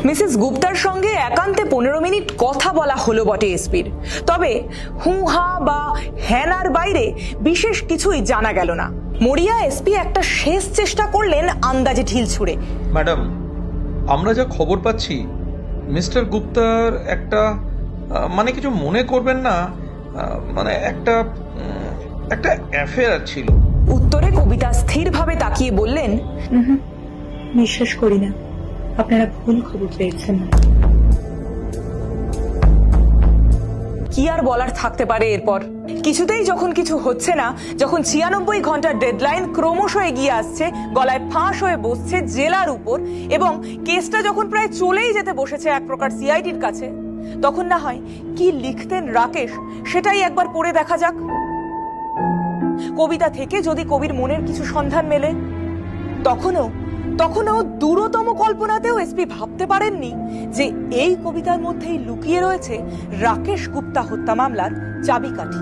Mrs গুপ্তার সঙ্গে একান্তে 15 minute কথা বলা হলো বটে এসপির, তবে হুহা বা হ্যানার বাইরে বিশেষ কিছুই জানা গেল না। মরিয়া এসপি একটা শেষ চেষ্টা করলেন আন্দাজে ঢিল ছুঁড়ে। ম্যাডাম, আমরা যা খবর পাচ্ছি মিস্টার গুপ্তার একটা মানে কিছু মনে করবেন না, মানে একটা অ্যাফেয়ার ছিল। উত্তরে কবিতা স্থিরভাবে তাকিয়ে বললেন, বিশ্বাস করি না, আপনারা ভুল খবর পেয়েছেন। কি আর বলার থাকতে পারে এরপর? কিছুতেই যখন কিছু হচ্ছে না, যখন 96 ঘন্টার ডেডলাইন ক্রমশ এগিয়ে আসছে, গলায় ফাঁস হয়ে বসছে জেলার উপর, এবং কেসটা যখন প্রায় চলেই যেতে বসেছে এক প্রকার সিআইডির কাছে, তখন না হয় কি লিখতেন রাকেশ সেটাই একবার পড়ে দেখা যাক। কবিতা থেকে যদি কবির মনের কিছু সন্ধান মেলে, তখনও দূরতম কল্পনাতেও এসপি ভাবতে পারেননি যে এই কবিতার মধ্যেই লুকিয়ে রয়েছে রাকেশ গুপ্তা হত্যা মামলার চাবিকাঠি।